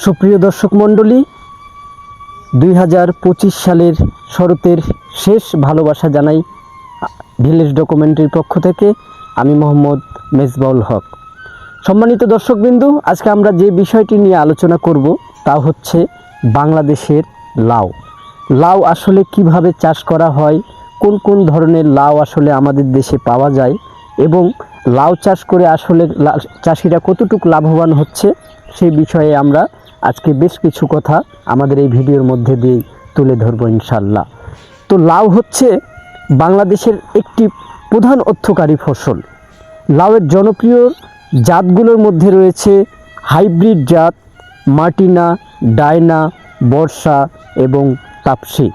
সুপ্রিয় দর্শক মণ্ডলী, 2025 সালের শরতের শেষ ভালোবাসা জানাই ভিলেজ ডকুমেন্টারির পক্ষ থেকে। আমি মোহাম্মদ মেজবাউল হক। সম্মানিত দর্শকবিন্দু, আজকে আমরা যে বিষয়টি নিয়ে আলোচনা করব তা হচ্ছে বাংলাদেশের লাউ। লাউ আসলে কিভাবে চাষ করা হয়, কোন কোন ধরনের লাউ আসলে আমাদের দেশে পাওয়া যায় এবং লাউ চাষ করে আসলে চাষিরা কতটুকু লাভবান হচ্ছে, সেই বিষয়ে আমরা আজকে বেশ কিছু কথা আমাদের এই ভিডিওর মধ্যে দিয়ে তুলে ধরব ইনশাল্লাহ। তো লাউ হচ্ছে বাংলাদেশের একটি প্রধান অর্থকারী ফসল। লাউয়ের জনপ্রিয় জাতগুলোর মধ্যে রয়েছে হাইব্রিড জাত, মার্টিনা, ডায়না, বর্ষা এবং তাপসী।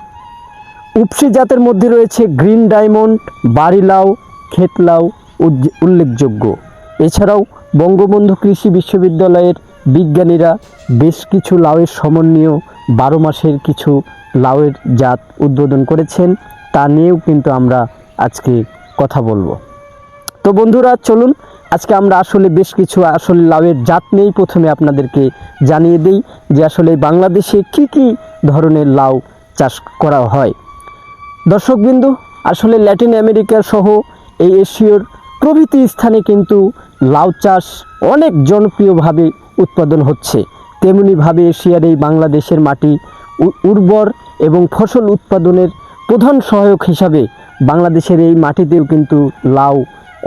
উপসি জাতের মধ্যে রয়েছে গ্রিন ডায়মন্ড, বাড়ি লাউ, ক্ষেত লাউ উল্লেখযোগ্য। এছাড়াও বঙ্গবন্ধু কৃষি বিশ্ববিদ্যালয়ের বিজ্ঞানীরা বেশ কিছু লাউয়ের সমন্বয় 12 মাসের কিছু লাউয়ের জাত উদ্বোধন করেছেন, তা নিয়েও কিন্তু আমরা আজকে কথা বলবো। তো বন্ধুরা, চলুন আজকে আমরা আসলে বেশ কিছু লাউয়ের জাত নিয়েই প্রথমে আপনাদেরকে জানিয়ে দিই যে আসলে বাংলাদেশে কি কি ধরনের লাউ চাষ করা হয়। দর্শকবিন্দু, আসলে ল্যাটিন আমেরিকা সহ এই এশিয়ার প্রভৃতি স্থানে কিন্তু লাউ চাষ অনেক জনপ্রিয়ভাবে উৎপাদন হচ্ছে। তেমনিভাবে এশিয়ার এই বাংলাদেশের মাটি উর্বর এবং ফসল উৎপাদনের প্রধান সহায়ক হিসাবে বাংলাদেশের এই মাটিতেও কিন্তু লাউ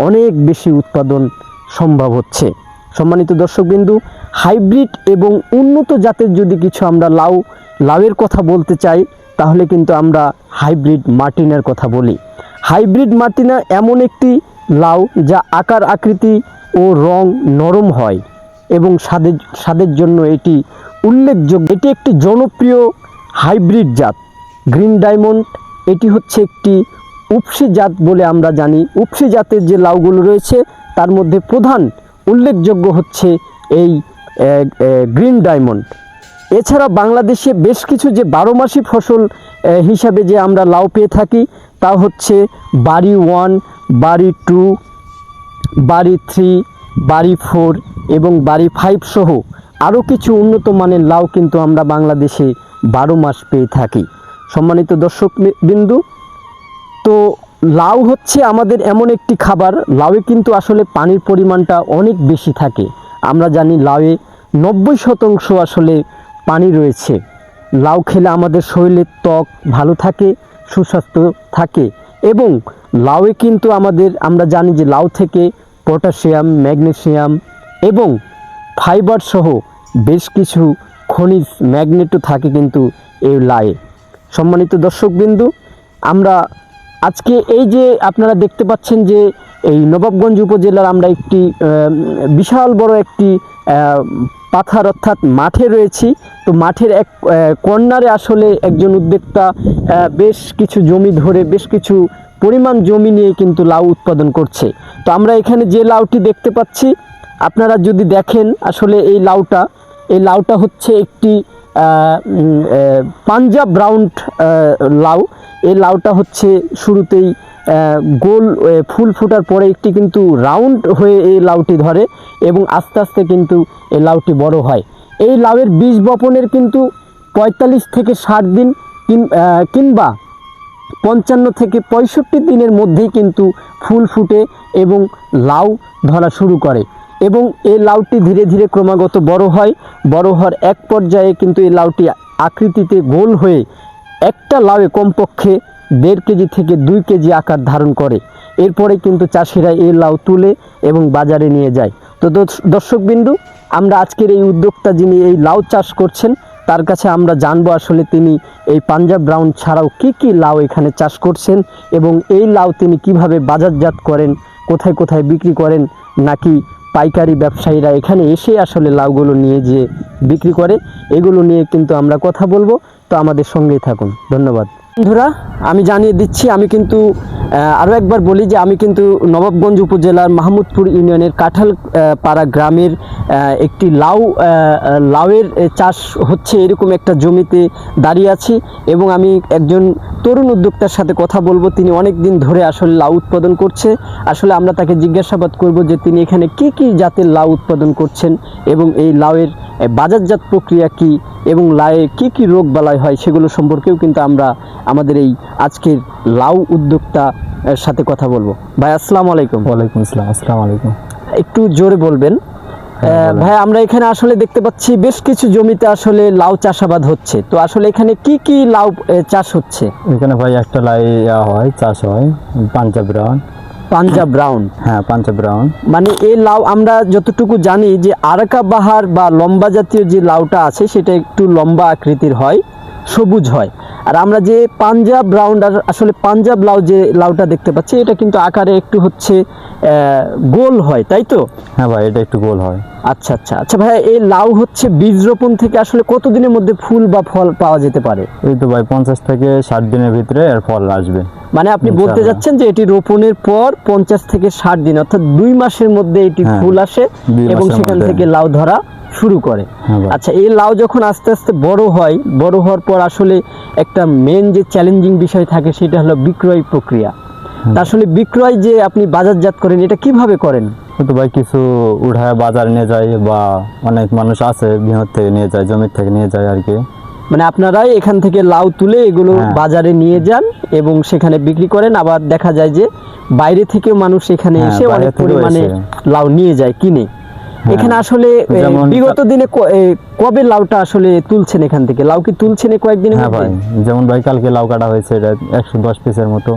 অনেক বেশি উৎপাদন সম্ভব হচ্ছে। সম্মানিত দর্শকবিন্দু, হাইব্রিড এবং উন্নত জাতের যদি কিছু আমরা লাউয়ের কথা বলতে চাই, তাহলে কিন্তু আমরা হাইব্রিড মার্টিনার কথা বলি। হাইব্রিড মার্টিনা এমন একটি লাউ যা আকার আকৃতি ও রং নরম হয় এবং স্বাদের জন্য এটি উল্লেখযোগ্য। এটি একটি জনপ্রিয় হাইব্রিড জাত। গ্রিন ডায়মন্ড এটি হচ্ছে একটি উপসি জাত বলে আমরা জানি। উপসি জাতের যে লাউগুলো রয়েছে তার মধ্যে প্রধান উল্লেখযোগ্য হচ্ছে এই গ্রিন ডায়মন্ড। এছাড়া বাংলাদেশে বেশ কিছু যে 12 মাসি ফসল হিসাবে যে আমরা লাউ পেয়ে থাকি তা হচ্ছে বাড়ি 1, বাড়ি 2, বাড়ি 3, বাড়ি 4 এবং বাড়ি 5 সহ আরও কিছু উন্নত মানের লাউ কিন্তু আমরা বাংলাদেশে 12 মাস পেয়ে থাকি। সম্মানিত দর্শকবিন্দু, তো লাউ হচ্ছে আমাদের এমন একটি খাবার, লাউয়ে কিন্তু আসলে পানির পরিমাণটা অনেক বেশি থাকে। আমরা জানি লাউয়ে 90% আসলে পানি রয়েছে। লাউ খেলে আমাদের শরীরের ত্বক ভালো থাকে, সুস্বাস্থ্য থাকে এবং লাউয়ে কিন্তু আমরা জানি যে লাউ থেকে পটাশিয়াম, ম্যাগনেসিয়াম এবং ফাইবার সহ বেশ কিছু খনিজ ম্যাগনেটও থাকে কিন্তু এই লাউয়ে। সম্মানিত দর্শকবিন্দু, আমরা আজকে এই যে আপনারা দেখতে পাচ্ছেন যে এই নবাবগঞ্জ উপজেলার আমরা একটি বিশাল বড় একটি পাথার অর্থাৎ মাঠে রয়েছি। তো মাঠের এক কর্নারে আসলে একজন উদ্যোক্তা বেশ কিছু জমি ধরে বেশ কিছু পরিমাণ জমি নিয়ে কিন্তু লাউ উৎপাদন করছে। তো আমরা এখানে যে লাউটি দেখতে পাচ্ছি, আপনারা যদি দেখেন আসলে এই লাউটা হচ্ছে একটি পাঞ্জাব রাউন্ড লাউ। এই লাউটা হচ্ছে শুরুতেই গোল ফুল ফোটার পরে একটি কিন্তু রাউন্ড হয়ে এই লাউটি ধরে এবং আস্তে আস্তে কিন্তু এই লাউটি বড় হয়। এই লাউয়ের বীজ বপনের কিন্তু 45 থেকে 60 দিন কিংবা 55 থেকে 65 দিনের মধ্যেই কিন্তু ফুল ফুটে এবং লাউ ধরা শুরু করে এবং এই লাউটি ধীরে ধীরে ক্রমাগত বড় হয়। বড় হওয়ার এক পর্যায়ে কিন্তু এই লাউটি আকৃতিতে গোল হয়ে একটা লাউয়ে কমপক্ষে 1.5 কেজি থেকে 2 কেজি আকার ধারণ করে। এরপরে কিন্তু চাষিরা এই লাউ তুলে এবং বাজারে নিয়ে যায়। তো দর্শকবিন্দু, আমরা আজকের এই উদ্যোক্তা যিনি এই লাউ চাষ করছেন তার কাছে আমরা জানবো আসলে তিনি এই পাঞ্জাব রাউন্ড ছাড়াও কি কি লাউ এখানে চাষ করছেন এবং এই লাউ তিনি কিভাবে বাজারজাত করেন, কোথায় কোথায় বিক্রি করেন, নাকি পাইকারি ব্যবসায়ীরা এখানে এসে আসলে লাউগুলো নিয়ে যেয়ে বিক্রি করে, এগুলো নিয়ে কিন্তু আমরা কথা বলবো। তো আমাদের সঙ্গেই থাকুন। ধন্যবাদ। বন্ধুরা, আমি জানিয়ে দিচ্ছি, আমি কিন্তু আরও একবার বলি যে আমি কিন্তু নবাবগঞ্জ উপজেলার মাহমুদপুর ইউনিয়নের কাঁঠাল পাড়া গ্রামের একটি লাউয়ের চাষ হচ্ছে এরকম একটা জমিতে দাঁড়িয়ে আছি এবং আমি একজন তরুণ উদ্যোক্তার সাথে কথা বলবো। তিনি অনেক দিন ধরে আসলে লাউ উৎপাদন করছে। আসলে আমরা তাকে জিজ্ঞাসাবাদ করব যে তিনি এখানে কি কি জাতের লাউ উৎপাদন করছেন এবং এই লাউয়ের বাজারজাত প্রক্রিয়া কি এবং লাউয়ে কি কি রোগ বালাই হয় সেগুলো সম্পর্কেও কিন্তু আমরা আমাদের এই আজকের লাউ উদ্যোক্তা সাথে কথা বলবো। ভাই আসসালামু আলাইকুম। ওয়ালাইকুম আসসালাম। আসসালামু আলাইকুম। একটু জোরে বলবেন। ভাই, আমরা এখানে আসলে দেখতে পাচ্ছি বেশ কিছু জমিতে আসলে লাউ চাষাবাদ হচ্ছে, তো আসলে এখানে কি কি লাউ চাষ হচ্ছে? এখানে ভাই একটা লাই হয়, চাষ হয় পাঞ্জাব ব্রাউন। পাঞ্জাব ব্রাউন? হ্যাঁ, পাঞ্জাব ব্রাউন। মানে এই লাউ আমরা যতটুকু জানি যে আরাকা বাহার বা লম্বা জাতীয় যে লাউটা আছে সেটা একটু লম্বা আকৃতির হয়, সবুজ হয়। আর আমরা যে পাঞ্জাব ব্রাউন, আসলে পাঞ্জাব লাউ যে লাউটা দেখতে পাচ্ছি এটা কিন্তু আকারে একটু হচ্ছে গোল হয়, তাই তো? হ্যাঁ ভাই, এটা একটু গোল হয়। আচ্ছা আচ্ছা আচ্ছা ভাই, এই লাউ হচ্ছে বীজ রোপণ থেকে আসলে কতদিনের মধ্যে ফুল বা ফল পাওয়া যেতে পারে? এই তো ভাই 50 থেকে 60 দিনের ভিতরে এর ফল আসবে। মানে আপনি বলতে যাচ্ছেন যে এটি রোপণের পর 50 থেকে 60 দিন অর্থাৎ 2 মাসের মধ্যে এটি ফুল আসে এবং সেখান থেকে লাউ ধরা শুরু করে। আচ্ছা, এই লাউ যখন আস্তে আস্তে বড় হয়, বড় হওয়ার পর আসলে একটা মেন যে চ্যালেঞ্জিং বিষয় থাকে সেটা হলো বিক্রয় প্রক্রিয়া। আসলে বিক্রয় যে আপনি বাজারজাত করেন এটা কিভাবে করেন? তো ভাই কিছু উঠায় বাজার নিয়ে যায় বা অনেক মানুষ আছে বৃহৎ থেকে নিয়ে যায়, জমির থেকে নিয়ে যায় আর কি। মানে আপনারাই এখান থেকে লাউ তুলে এগুলো বাজারে নিয়ে যান এবং সেখানে বিক্রি করেন। আবার দেখা যায় যে বাইরে থেকেও মানুষ এখানে এসে অনেক পরিমাণে লাউ নিয়ে যায় কিনে। এখানে আসলে বিগত দিনে কবে লাউটা আসলে তুলছেন এখান থেকে? লাউ কি তুলছেন কয়েকদিনের মধ্যে? ভাই, যেমন ভাই কালকে লাউ কাটা হয়েছে, এটা 110 পিসের মতো।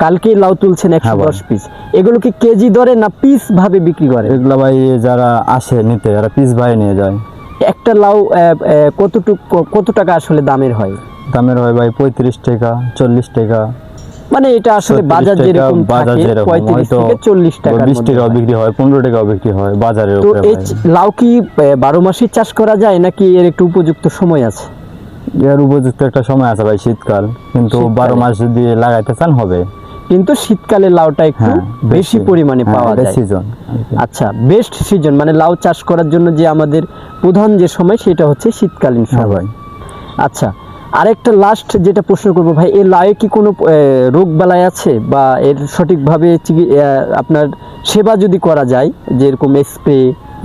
কালকে লাউ তুলছেন 110 পিস। এগুলো কি কেজি দরে না পিস ভাবে বিক্রি করে? এগুলো ভাই যারা আসে নিতে এরা পিস ভাই নিয়ে যায়। একটা লাউ কত টাকা আসলে দামের হয়? দামের হয় ভাই 35 টাকা, 40 টাকা। মানে এটা আসলে বাজার যেরকম থাকে 35 থেকে 40 টাকা, 20 টাকাও বিক্রি হয়, 15 টাকাও বিক্রি হয় বাজারের উপরে। তো এই লাউ কি 12 মাসই চাষ করা যায় নাকি এর একটু উপযুক্ত সময় আছে? এর উপযুক্ত একটা সময় আছে ভাই, শীতকাল। কিন্তু 12 মাস যদি লাগাইতে চান হবে। কিন্তু শীতকালে লাউটা একটু বেশি পরিমাণে পাওয়া যায়। সিজন। আচ্ছা, বেস্ট সিজন মানে লাউ চাষ করার জন্য যে আমাদের প্রধান যে সময় সেটা হচ্ছে শীতকালীন সময়। আচ্ছা, আরেকটা লাস্ট যেটা প্রশ্ন করবো ভাই, এই লাউয়ে কি কোনো রোগ বালাই আছে বা এর সঠিকভাবে আপনার সেবা যদি করা যায়, যেরকম স্প্রে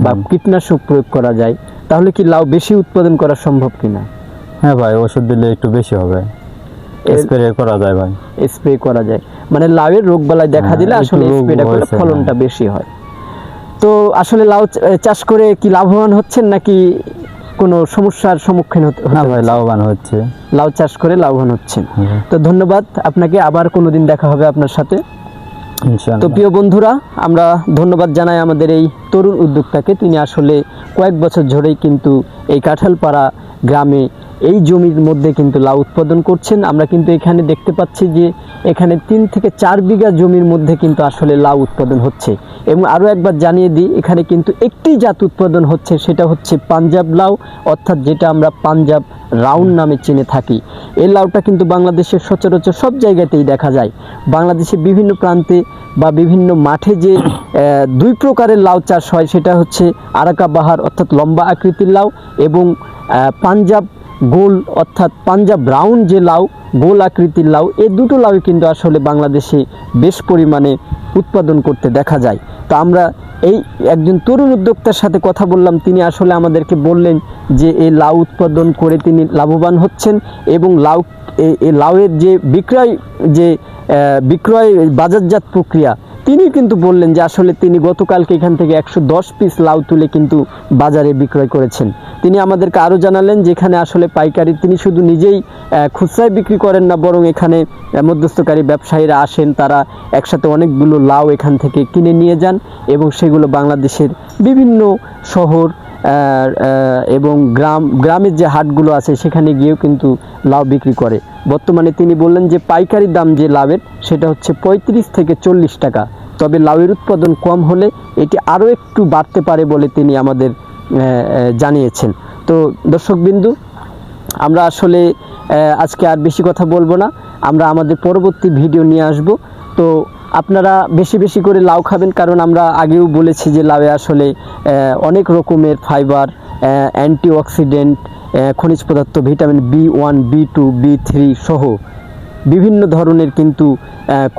বা কীটনাশক প্রয়োগ করা যায়, তাহলে কি লাউ বেশি উৎপাদন করা সম্ভব কিনা? হ্যাঁ ভাই, ওষুধ দিলে একটু বেশি হবে। স্প্রে করা যায় ভাই, স্প্রে করা যায়। মানে লাউয়ের রোগ বালাই দেখা দিলে আসলে স্প্রেটা করলে ফলনটা বেশি হয়। তো আসলে লাউ চাষ করে কি লাভবান হচ্ছেন নাকি কোনো সমস্যার সম্মুখীন হতে? হ্যাঁ ভাই, লাভবান হচ্ছে। লাউ চাষ করে লাভবান হচ্ছেন। তো ধন্যবাদ আপনাকে, আবার কোনোদিন দেখা হবে আপনার সাথে ইনশাআল্লাহ। তো প্রিয় বন্ধুরা, আমরা ধন্যবাদ জানাই আমাদের এই তরুণ উদ্যোক্তাকে। তিনি আসলে কয়েক বছর ধরেই কিন্তু এই কাঁঠালপাড়া গ্রামে এই জমির মধ্যে কিন্তু লাউ উৎপাদন করছেন। আমরা কিন্তু এখানে দেখতে পাচ্ছি যে এখানে 3 থেকে 4 বিঘা জমির মধ্যে কিন্তু আসলে লাউ উৎপাদন হচ্ছে। এবং আরও একবার জানিয়ে দিই, এখানে কিন্তু একটি জাত উৎপাদন হচ্ছে, সেটা হচ্ছে পাঞ্জাব লাউ, অর্থাৎ যেটা আমরা পাঞ্জাব রাউন্ড নামে চিনে থাকি। এই লাউটা কিন্তু বাংলাদেশের সচরাচর সব জায়গাতেই দেখা যায়। বাংলাদেশের বিভিন্ন প্রান্তে বা বিভিন্ন মাঠে যে 2 প্রকারের লাউ চাষ হয়, সেটা হচ্ছে আরাকা বাহার অর্থাৎ লম্বা আকৃতির লাউ এবং পাঞ্জাব গোল অর্থাৎ পাঞ্জাব ব্রাউন যে লাউ, গোল আকৃতির লাউ। এই দুটো লাউ কিন্তু আসলে বাংলাদেশে বেশ পরিমাণে উৎপাদন করতে দেখা যায়। তো আমরা এই একজন তরুণ উদ্যোক্তার সাথে কথা বললাম, তিনি আসলে আমাদেরকে বললেন যে এই লাউ উৎপাদন করে তিনি লাভবান হচ্ছেন এবং এই লাউয়ের যে বিক্রয় বাজারজাত প্রক্রিয়া, তিনি কিন্তু বললেন যে আসলে তিনি গতকালকে এখান থেকে 110 পিস লাউ তুলে কিন্তু বাজারে বিক্রয় করেছেন। তিনি আমাদেরকে আরও জানালেন যে এখানে আসলে পাইকারি তিনি শুধু নিজেই খুচরায় বিক্রি করেন না, বরং এখানে মধ্যস্থকারী ব্যবসায়ীরা আসেন, তারা একসাথে অনেকগুলো লাউ এখান থেকে কিনে নিয়ে যান এবং সেগুলো বাংলাদেশের বিভিন্ন শহর এবং গ্রামের যে হাটগুলো আছে সেখানে গিয়েও কিন্তু লাউ বিক্রি করে। বর্তমানে তিনি বললেন যে পাইকারি দাম যে লাউয়ের সেটা হচ্ছে 35 থেকে 40 টাকা। তবে লাউয়ের উৎপাদন কম হলে এটি আরও একটু বাড়তে পারে বলে তিনি আমাদের জানিয়েছেন। তো দর্শকবিন্দু, আমরা আসলে আজকে আর বেশি কথা বলবো না, আমরা আমাদের পরবর্তী ভিডিও নিয়ে আসব। তো আপনারা বেশি বেশি করে লাউ খাবেন, কারণ আমরা আগেও বলেছি যে লাউয়ে আসলে অনেক রকমের ফাইবার, অ্যান্টিঅক্সিডেন্ট, খনিজ পদার্থ, ভিটামিন B1, B2, B3 সহ বিভিন্ন ধরনের কিন্তু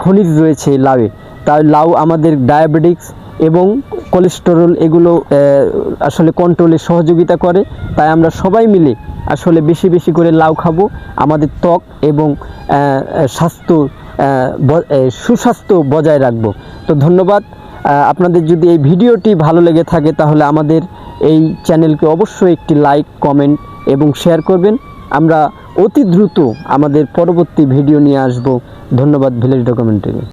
খনিজ রয়েছে লাউয়ে। তাই লাউ আমাদের ডায়াবেটিক্স এবং কোলেস্টেরল এগুলো আসলে কন্ট্রোলে সহযোগিতা করে। তাই আমরা সবাই মিলে আসলে বেশি বেশি করে লাউ খাবো, আমাদের ত্বক এবং স্বাস্থ্য সুস্বাস্থ্য বজায় রাখবো। তো ধন্যবাদ। আপনাদের যদি এই ভিডিওটি ভালো লেগে থাকে তাহলে আমাদের এই চ্যানেলকে অবশ্যই একটি লাইক, কমেন্ট এবং শেয়ার করবেন। আমরা অতি দ্রুত আমাদের পরবর্তী ভিডিও নিয়ে আসব। ধন্যবাদ ভিলেজ ডকুমেন্টারি।